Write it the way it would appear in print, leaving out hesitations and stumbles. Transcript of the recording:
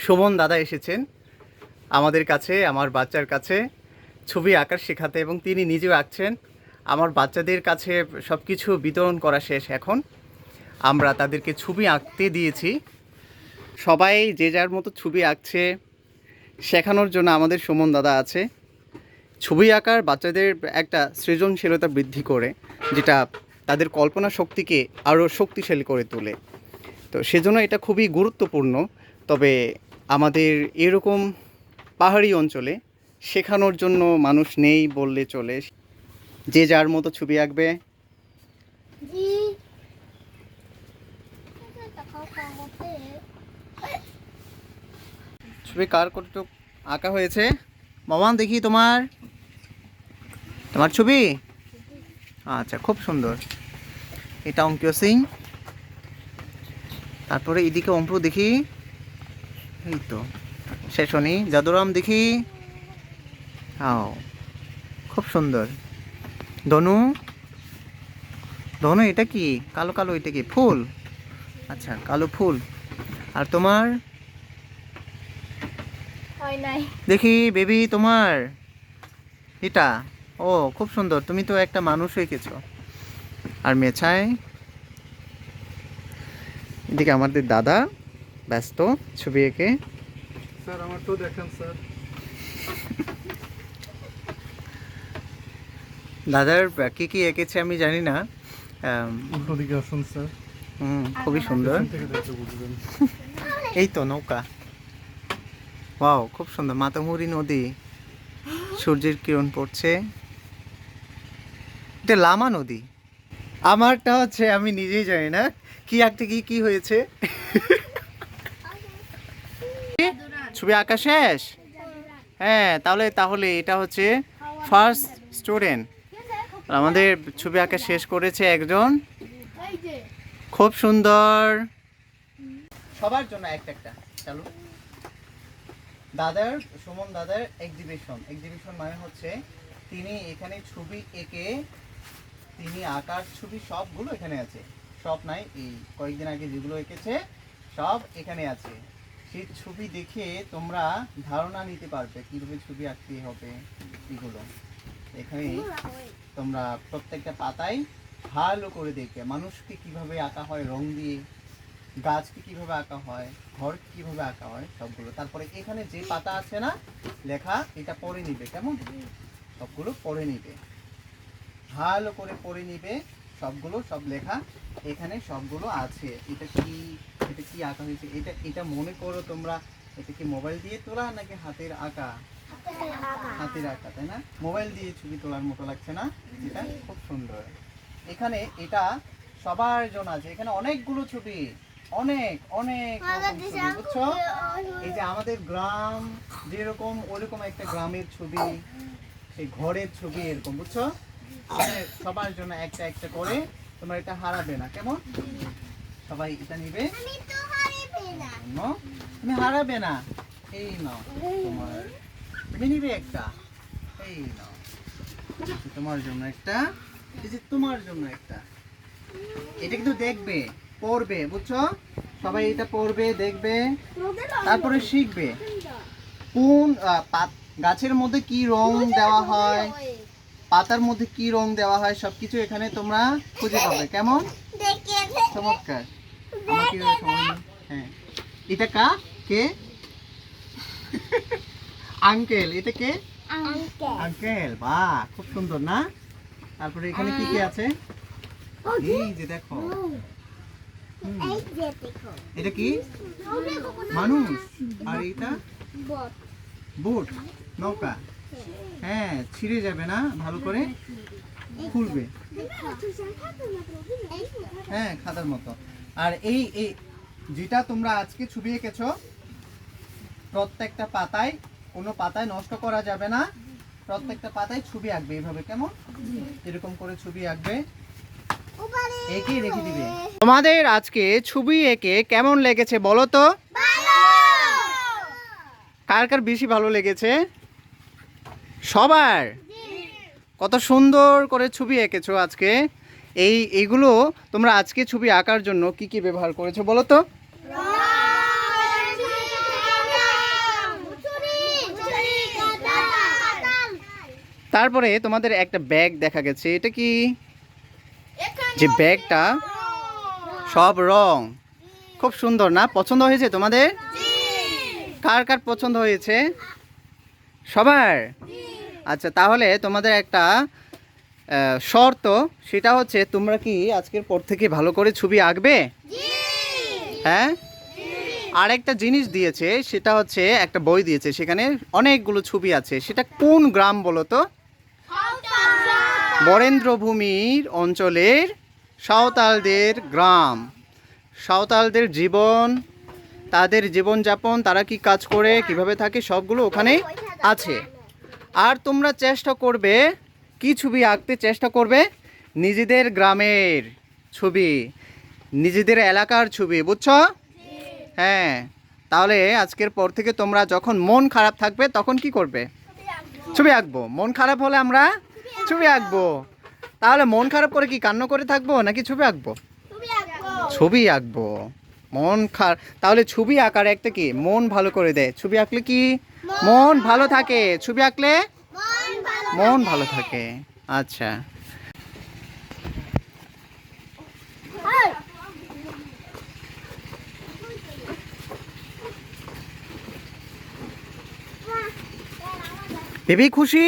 সুমন দাদা এসেছেন আমাদের কাছে, আমার বাচ্চার কাছে ছবি আঁকা শেখাতে, এবং তিনি নিজেও আঁকছেন। আমার বাচ্চাদের কাছে সব কিছু বিতরণ করা শেষ। এখন আমরা তাদেরকে ছবি আঁকতে দিয়েছি। সবাই যে যার মতো ছবি আঁকছে। শেখানোর জন্য আমাদের সুমন দাদা আছে। ছবি আঁকার বাচ্চাদের একটা সৃজনশীলতা বৃদ্ধি করে, যেটা তাদের কল্পনা শক্তিকে আরও শক্তিশালী করে তোলে। তো সেজন্য এটা খুবই গুরুত্বপূর্ণ। তবে আমাদের এরকম পাহাড়ি অঞ্চলে শেখানোর জন্য মানুষ নেই বললে চলে। যে যার মতো ছবি আঁকবে। ছবি কার কতটুকু আঁকা হয়েছে মামান দেখি? তোমার তোমার ছবি? আচ্ছা, খুব সুন্দর। এটা অঙ্কিয় সিং। তারপরে এদিকে অম্প্রু দেখি। এই তো শেষনি জাদুরাম দেখি। খুব সুন্দর। ধনু, ধনু এটা কি কালো কালো? এটা কি ফুল? আচ্ছা, কালো ফুল। আর তোমার দেখি বেবি, তোমার এটা? ও খুব সুন্দর, তুমি তো একটা মানুষ এঁকেছো। আর মেছায় এদিকে আমাদের দাদা ব্যস্ত ছবি এঁকে। স্যার আমার তো দেখেন স্যার। দাদার কি কি এঁকেছে আমি জানি না। ওদিকে আসুন স্যার। খুবই সুন্দর। থেকে দেখতে বুঝবেন। এই তো নৌকা। ওয়াও, খুব সুন্দর। মাতামুহুরী নদী, সূর্যের কিরণ পড়ছে। এটা লামা নদী। আমারটা হচ্ছে আমি নিজেই জানি না কি আঁকতে কি কি হয়েছে। ছবি আঁকা শেষ? হ্যাঁ, তাহলে তাহলে এটা হচ্ছে ফার্স্ট স্টুডেন্ট। আমাদের ছবি আঁকা শেষ করেছে একজন। খুব সুন্দর। সবার জন্য একটা একটা চালু। দাদার, সুমন দাদার এক্সিবিশন। এক্সিবিশন মানে হচ্ছে তিনি এখানে ছবি এঁকে, তিনি আঁকার ছবি সবগুলো এখানে আছে। সব নাই, এই কয়েকদিন আগে যেগুলো এঁকেছে সব এখানে আছে। সেই ছবি দেখে তোমরা ধারণা নিতে পারবে কীভাবে ছবি আঁকতে হবে। এগুলো এখানে তোমরা প্রত্যেকটা পাতায় ভালো করে দেখবে মানুষকে কিভাবে আঁকা হয় রং দিয়ে, গাছকে কিভাবে আঁকা হয়, ঘরকে কিভাবে আঁকা হয়, সবগুলো। তারপরে এখানে যে পাতা আছে না লেখা, এটা পড়ে নিবে। কেমন? সবগুলো পড়ে নিবে, ভালো করে পড়ে নিবে। সবগুলো সব লেখা এখানে সবগুলো আছে। এটা কি, এটা কি আঁকা হয়েছে, এটা এটা মনে করো তোমরা এটা কি মোবাইল দিয়ে তোলা নাকি হাতের আঁকা? হাতের আঁকা, তাই না? মোবাইল দিয়ে ছবি তোলার মতো লাগছে না? এটা খুব সুন্দর। এখানে এটা সবার জন্য আছে। এখানে অনেকগুলো ছবি, অনেক অনেক ছবি, বুঝছো? এই যে আমাদের গ্রাম যেরকম, ওরকম একটা গ্রামের ছবি, সেই ঘরের ছবি এরকম, বুঝছো? সবার জন্য একটা একটা করে। তোমরা এটা হারাবে না, কেমন? সবাই এটা নিবে, তুমি হারাবে না। এই নাও তোমার, তুমি নিবে একটা। এই নাও তোমার জন্য একটা, এই যে তোমার জন্য একটা। এটা কিন্তু দেখবে, পড়বে, বুঝছো? সবাই এটা পড়বে, দেখবে, তারপরে শিখবে কোন গাছের মধ্যে কি রং দেওয়া হয়, পাতার মধ্যে কি রং দেওয়া হয়, সবকিছু এখানে তোমরা খুঁজে পাবে। কেমন? চমৎকার। আমাকে হ্যাঁ, এটা কে? আঙ্কেল। এটা কে? আঙ্কেল। বাহ, খুব সুন্দর না? তারপরে এখানে কি কি আছে? এই যে দেখো, এটা কি? মানুষ। আর এটা বোট, নৌকা। হ্যাঁ, ছিঁড়ে যাবে না, ভালো করে খুলবে। হ্যাঁ, খাতার মতো। আর এই এই যেটা তোমরা আজকে ছবি এঁকেছো, প্রত্যেকটা পাতায়, কোনো পাতায় নষ্ট করা যাবে না। প্রত্যেকটা পাতায় ছবি আঁকবে এইভাবে। কেমন? এরকম করে ছবি আঁকবে, এঁকে রেখে দিবে। তোমাদের আজকে ছবি এঁকে কেমন লেগেছে বলো তো? কার কার বেশি ভালো লেগেছে? সবার? কত সুন্দর করে ছবি এঁকেছো আজকে। এইগুলো তোমরা আজকে ছবি আঁকার জন্য কি কি ব্যবহার করেছো বলো তো? তারপরে তোমাদের একটা ব্যাগ দেখা গেছে, এটা কি? যে ব্যাগটা সব রং, খুব সুন্দর না? পছন্দ হয়েছে তোমাদের? কার কার পছন্দ হয়েছে? সবার? আচ্ছা, তাহলে তোমাদের একটা শর্ত, সেটা হচ্ছে তোমরা কি আজকের পর থেকে ভালো করে ছবি আঁকবে? হ্যাঁ। আর একটা জিনিস দিয়েছে, সেটা হচ্ছে একটা বই দিয়েছে, সেখানে অনেকগুলো ছবি আছে। সেটা কোন গ্রাম বলো তো? বরেন্দ্রভূমির অঞ্চলের সাঁওতালদের গ্রাম, সাঁওতালদের জীবন, তাদের জীবনযাপন, তারা কি কাজ করে, কিভাবে থাকে, সবগুলো ওখানে আছে। আর তোমরা চেষ্টা করবে, কি ছবি আঁকতে চেষ্টা করবে? নিজেদের গ্রামের ছবি, নিজেদের এলাকার ছবি, বুঝছো? হ্যাঁ। তাহলে আজকের পর থেকে তোমরা যখন মন খারাপ থাকবে তখন কি করবে? ছবি আঁকবো। মন খারাপ হলে আমরা ছবি আঁকবো। তাহলে মন খারাপ করে কি কান্না করে থাকবো নাকি ছবি আঁকবো? ছবি আঁকবো। মন খারাপ, তাহলে ছবি আঁকার একটা কি মন ভালো করে দেয়। ছবি আঁকলে কি মন ভালো থাকে? ছবি আঁকলে মন ভালো থাকে। আচ্ছা, বেবি খুশি?